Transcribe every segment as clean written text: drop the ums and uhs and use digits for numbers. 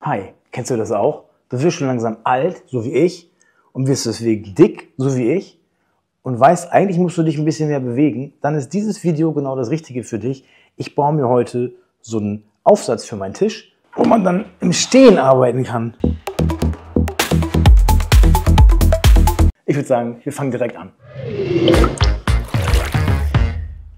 Hi, kennst du das auch? Du wirst schon langsam alt, so wie ich, und wirst deswegen dick, so wie ich, und weißt, eigentlich musst du dich ein bisschen mehr bewegen. Dann ist dieses Video genau das Richtige für dich. Ich baue mir heute so einen Aufsatz für meinen Tisch, wo man dann im Stehen arbeiten kann. Ich würde sagen, wir fangen direkt an.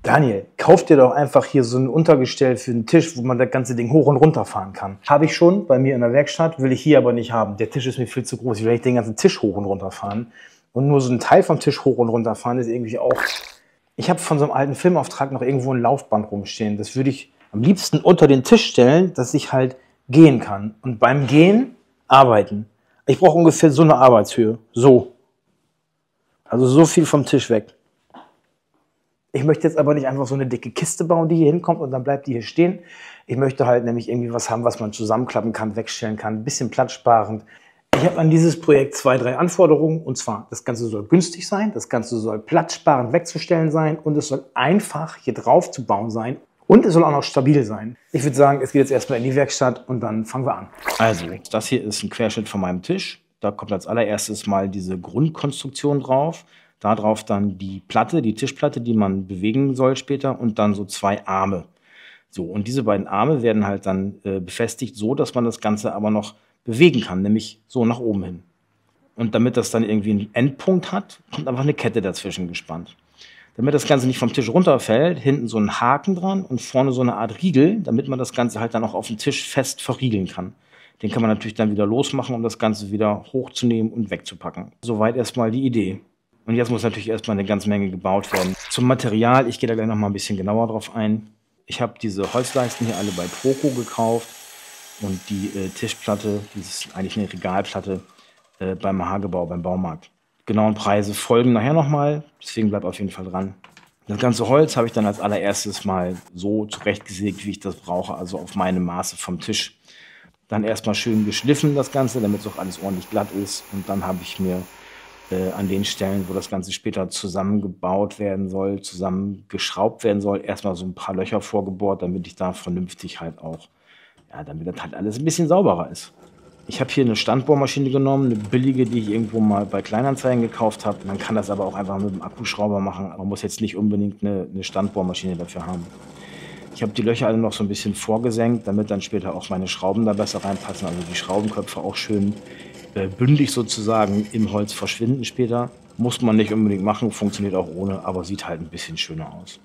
Daniel, kauf dir doch einfach hier so ein Untergestell für den Tisch, wo man das ganze Ding hoch und runter fahren kann. Habe ich schon bei mir in der Werkstatt, will ich hier aber nicht haben. Der Tisch ist mir viel zu groß. Ich will nicht den ganzen Tisch hoch und runter fahren. Und nur so ein Teil vom Tisch hoch und runter fahren ist irgendwie auch... Ich habe von so einem alten Filmauftrag noch irgendwo ein Laufband rumstehen. Das würde ich am liebsten unter den Tisch stellen, dass ich halt gehen kann. Und beim Gehen arbeiten. Ich brauche ungefähr so eine Arbeitshöhe. So. Also so viel vom Tisch weg. Ich möchte jetzt aber nicht einfach so eine dicke Kiste bauen, die hier hinkommt und dann bleibt die hier stehen. Ich möchte halt nämlich irgendwie was haben, was man zusammenklappen kann, wegstellen kann, ein bisschen platzsparend. Ich habe an dieses Projekt 2, 3 Anforderungen, und zwar, das Ganze soll günstig sein, das Ganze soll platzsparend wegzustellen sein und es soll einfach hier drauf zu bauen sein und es soll auch noch stabil sein. Ich würde sagen, es geht jetzt erstmal in die Werkstatt und dann fangen wir an. Also, das hier ist ein Querschnitt von meinem Tisch. Da kommt als allererstes mal diese Grundkonstruktion drauf. Darauf dann die Platte, die Tischplatte, die man bewegen soll später, und dann so 2 Arme. So, und diese beiden Arme werden halt dann befestigt, so dass man das Ganze aber noch bewegen kann, nämlich so nach oben hin. Und damit das dann irgendwie einen Endpunkt hat, kommt einfach eine Kette dazwischen gespannt. Damit das Ganze nicht vom Tisch runterfällt, hinten so ein Haken dran und vorne so eine Art Riegel, damit man das Ganze halt dann auch auf dem Tisch fest verriegeln kann. Den kann man natürlich dann wieder losmachen, um das Ganze wieder hochzunehmen und wegzupacken. Soweit erstmal die Idee. Und jetzt muss natürlich erstmal eine ganze Menge gebaut werden. Zum Material, ich gehe da gleich noch mal ein bisschen genauer drauf ein. Ich habe diese Holzleisten hier alle bei Proco gekauft und die Tischplatte, das ist eigentlich eine Regalplatte, beim Hagebau, beim Baumarkt. Genauen Preise folgen nachher nochmal, deswegen bleibt auf jeden Fall dran. Das ganze Holz habe ich dann als allererstes mal so zurechtgesägt, wie ich das brauche, also auf meine Maße vom Tisch. Dann erstmal schön geschliffen das Ganze, damit es auch alles ordentlich glatt ist, und dann habe ich mir an den Stellen, wo das Ganze später zusammengebaut werden soll, zusammengeschraubt werden soll, erstmal so ein paar Löcher vorgebohrt, damit ich da vernünftig halt auch, ja, damit das halt alles ein bisschen sauberer ist. Ich habe hier eine Standbohrmaschine genommen, eine billige, die ich irgendwo mal bei Kleinanzeigen gekauft habe. Man kann das aber auch einfach mit dem Akkuschrauber machen. Man muss jetzt nicht unbedingt eine Standbohrmaschine dafür haben. Ich habe die Löcher alle noch so ein bisschen vorgesenkt, damit dann später auch meine Schrauben da besser reinpassen, also die Schraubenköpfe auch schön bündig sozusagen im Holz verschwinden später. Muss man nicht unbedingt machen, funktioniert auch ohne, aber sieht halt ein bisschen schöner aus.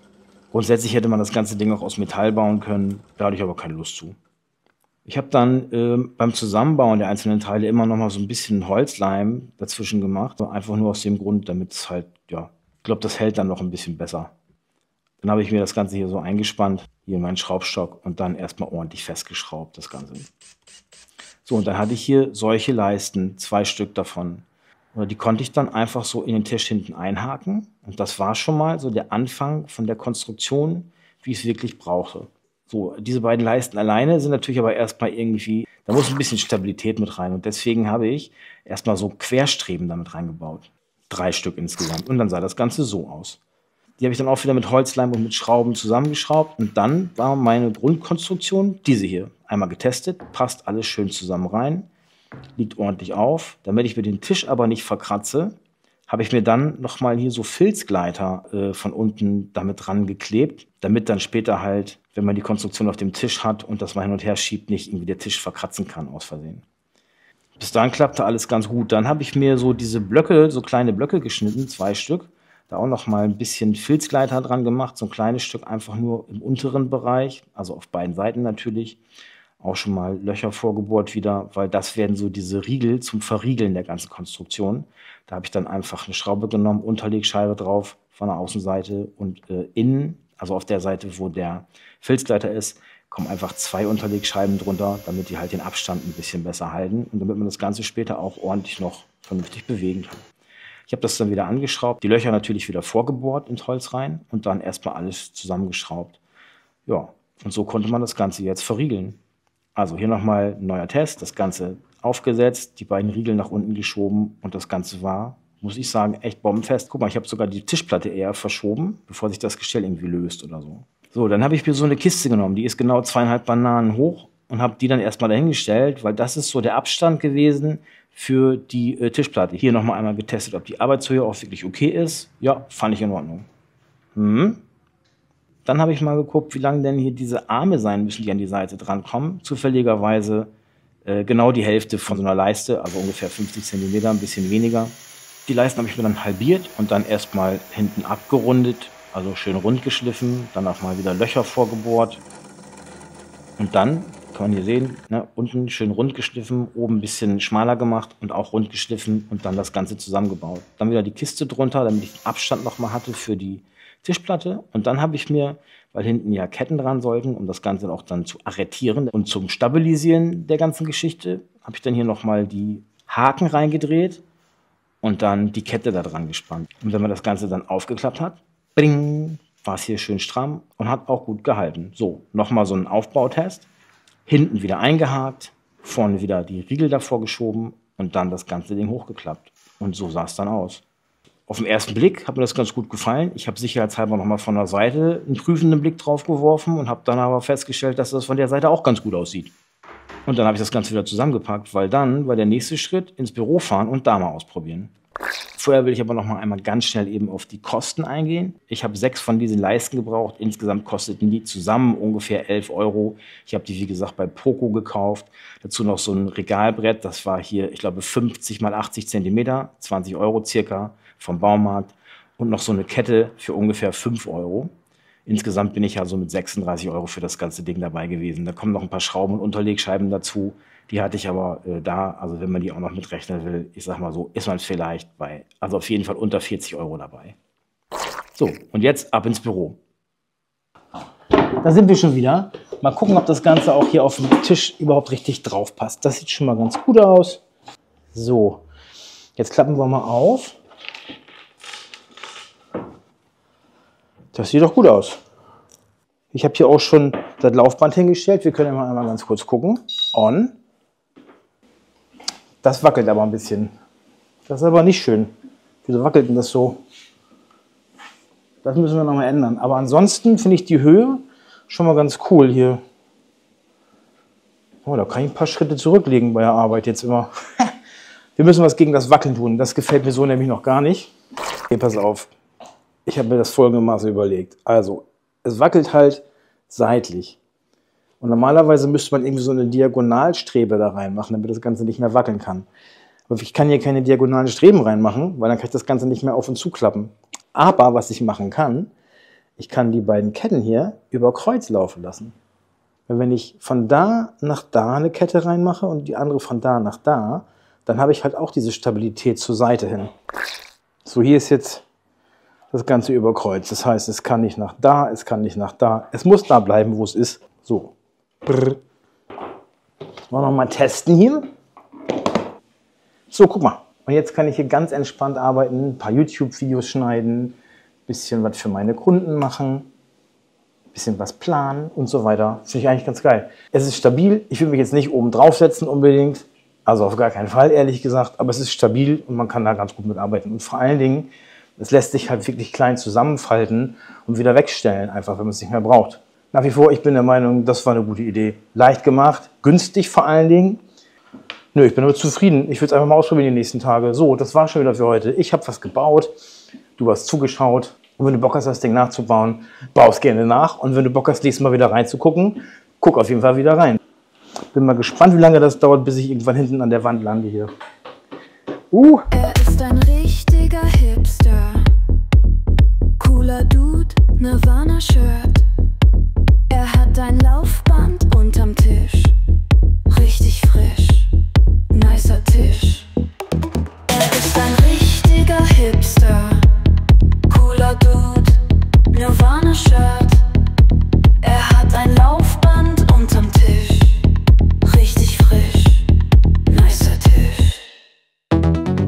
Grundsätzlich hätte man das ganze Ding auch aus Metall bauen können, da hatte ich aber keine Lust zu. Ich habe dann beim Zusammenbauen der einzelnen Teile immer noch mal so ein bisschen Holzleim dazwischen gemacht. Einfach nur aus dem Grund, damit es halt, ja, ich glaube, das hält dann noch ein bisschen besser. Dann habe ich mir das Ganze hier so eingespannt, hier in meinen Schraubstock, und dann erstmal ordentlich festgeschraubt, das Ganze. So, und dann hatte ich hier solche Leisten, 2 Stück davon. Die konnte ich dann einfach so in den Tisch hinten einhaken. Und das war schon mal so der Anfang von der Konstruktion, wie ich es wirklich brauche. So, diese beiden Leisten alleine sind natürlich aber erstmal irgendwie, da muss ein bisschen Stabilität mit rein. Und deswegen habe ich erstmal so Querstreben damit reingebaut. 3 Stück insgesamt. Und dann sah das Ganze so aus. Die habe ich dann auch wieder mit Holzleim und mit Schrauben zusammengeschraubt. Und dann war meine Grundkonstruktion diese hier. Einmal getestet, passt alles schön zusammen rein, liegt ordentlich auf. Damit ich mir den Tisch aber nicht verkratze, habe ich mir dann nochmal hier so Filzgleiter von unten damit dran geklebt, damit dann später halt, wenn man die Konstruktion auf dem Tisch hat und das mal hin und her schiebt, nicht irgendwie der Tisch verkratzen kann aus Versehen. Bis dahin klappte alles ganz gut. Dann habe ich mir so diese Blöcke, so kleine Blöcke geschnitten, 2 Stück. Da auch noch mal ein bisschen Filzgleiter dran gemacht, so ein kleines Stück einfach nur im unteren Bereich, also auf beiden Seiten natürlich. Auch schon mal Löcher vorgebohrt wieder, weil das werden so diese Riegel zum Verriegeln der ganzen Konstruktion. Da habe ich dann einfach eine Schraube genommen, Unterlegscheibe drauf von der Außenseite, und innen, also auf der Seite, wo der Filzgleiter ist, kommen einfach 2 Unterlegscheiben drunter, damit die halt den Abstand ein bisschen besser halten und damit man das Ganze später auch ordentlich noch vernünftig bewegen kann. Ich habe das dann wieder angeschraubt, die Löcher natürlich wieder vorgebohrt ins Holz rein und dann erstmal alles zusammengeschraubt. Ja, und so konnte man das Ganze jetzt verriegeln. Also hier nochmal ein neuer Test, das Ganze aufgesetzt, die beiden Riegel nach unten geschoben, und das Ganze war, muss ich sagen, echt bombenfest. Guck mal, ich habe sogar die Tischplatte eher verschoben, bevor sich das Gestell irgendwie löst oder so. So, dann habe ich mir so eine Kiste genommen, die ist genau 2,5 Bananen hoch und habe die dann erstmal dahingestellt, weil das ist so der Abstand gewesen für die Tischplatte. Hier nochmal einmal getestet, ob die Arbeitshöhe auch wirklich okay ist. Ja, fand ich in Ordnung. Dann habe ich mal geguckt, wie lang denn hier diese Arme sein müssen, die an die Seite drankommen. Zufälligerweise genau die Hälfte von so einer Leiste, also ungefähr 50 cm, ein bisschen weniger. Die Leisten habe ich mir dann halbiert und dann erstmal hinten abgerundet, also schön rund geschliffen, dann auch mal wieder Löcher vorgebohrt. Und dann kann man hier sehen, ne, unten schön rund geschliffen, oben ein bisschen schmaler gemacht und auch rund geschliffen und dann das Ganze zusammengebaut. Dann wieder die Kiste drunter, damit ich den Abstand nochmal hatte für die Tischplatte. Und dann habe ich mir, weil hinten ja Ketten dran sollten, um das Ganze auch dann zu arretieren und zum Stabilisieren der ganzen Geschichte, habe ich dann hier nochmal die Haken reingedreht und dann die Kette da dran gespannt. Und wenn man das Ganze dann aufgeklappt hat, bring, war es hier schön stramm und hat auch gut gehalten. So, nochmal so ein Aufbautest. Hinten wieder eingehakt, vorne wieder die Riegel davor geschoben und dann das ganze Ding hochgeklappt. Und so sah es dann aus. Auf den ersten Blick hat mir das ganz gut gefallen. Ich habe sicherheitshalber nochmal von der Seite einen prüfenden Blick drauf geworfen und habe dann aber festgestellt, dass das von der Seite auch ganz gut aussieht. Und dann habe ich das Ganze wieder zusammengepackt, weil dann war der nächste Schritt ins Büro fahren und da mal ausprobieren. Vorher will ich aber noch mal einmal ganz schnell eben auf die Kosten eingehen. Ich habe 6 von diesen Leisten gebraucht. Insgesamt kosteten die zusammen ungefähr 11 €. Ich habe die, wie gesagt, bei Poco gekauft. Dazu noch so ein Regalbrett. Das war hier, ich glaube, 50 mal 80 cm, 20 € circa vom Baumarkt. Und noch so eine Kette für ungefähr 5 €. Insgesamt bin ich ja so mit 36 € für das ganze Ding dabei gewesen. Da kommen noch ein paar Schrauben und Unterlegscheiben dazu. Die hatte ich aber da, also wenn man die auch noch mitrechnen will, ich sag mal so, ist man vielleicht bei, also auf jeden Fall unter 40 € dabei. So, und jetzt ab ins Büro. Da sind wir schon wieder. Mal gucken, ob das Ganze auch hier auf dem Tisch überhaupt richtig drauf passt. Das sieht schon mal ganz gut aus. So, jetzt klappen wir mal auf. Das sieht doch gut aus. Ich habe hier auch schon das Laufband hingestellt. Wir können ja mal einmal ganz kurz gucken. On. Das wackelt aber ein bisschen. Das ist aber nicht schön. Wieso wackelt denn das so? Das müssen wir nochmal ändern. Aber ansonsten finde ich die Höhe schon mal ganz cool hier. Oh, da kann ich ein paar Schritte zurücklegen bei der Arbeit jetzt immer. Wir müssen was gegen das Wackeln tun. Das gefällt mir so nämlich noch gar nicht. Hier, pass auf. Ich habe mir das folgendermaßen überlegt. Also, es wackelt halt seitlich. Und normalerweise müsste man irgendwie so eine Diagonalstrebe da reinmachen, damit das Ganze nicht mehr wackeln kann. Aber ich kann hier keine diagonalen Streben reinmachen, weil dann kann ich das Ganze nicht mehr auf und zuklappen. Aber was ich machen kann, ich kann die beiden Ketten hier über Kreuz laufen lassen. Und wenn ich von da nach da eine Kette reinmache und die andere von da nach da, dann habe ich halt auch diese Stabilität zur Seite hin. So, hier ist jetzt das Ganze über Kreuz. Das heißt, es kann nicht nach da, es kann nicht nach da. Es muss da bleiben, wo es ist. So. Brr. Wollen wir noch mal testen hier. So, guck mal. Und jetzt kann ich hier ganz entspannt arbeiten, ein paar YouTube-Videos schneiden, ein bisschen was für meine Kunden machen, ein bisschen was planen und so weiter. Finde ich eigentlich ganz geil. Es ist stabil. Ich will mich jetzt nicht oben draufsetzen unbedingt. Also auf gar keinen Fall, ehrlich gesagt. Aber es ist stabil und man kann da ganz gut mitarbeiten. Und vor allen Dingen, es lässt sich halt wirklich klein zusammenfalten und wieder wegstellen, einfach, wenn man es nicht mehr braucht. Nach wie vor, ich bin der Meinung, das war eine gute Idee. Leicht gemacht, günstig vor allen Dingen. Nö, ich bin aber zufrieden. Ich will es einfach mal ausprobieren die nächsten Tage. So, das war schon wieder für heute. Ich habe was gebaut, du hast zugeschaut. Und wenn du Bock hast, das Ding nachzubauen, bau es gerne nach. Und wenn du Bock hast, nächstes Mal wieder reinzugucken, guck auf jeden Fall wieder rein. Bin mal gespannt, wie lange das dauert, bis ich irgendwann hinten an der Wand lande hier. Er ist ein richtiger Hipster. Cooler Dude, Nirvana-Shirt. Er hat ein Laufband unterm Tisch.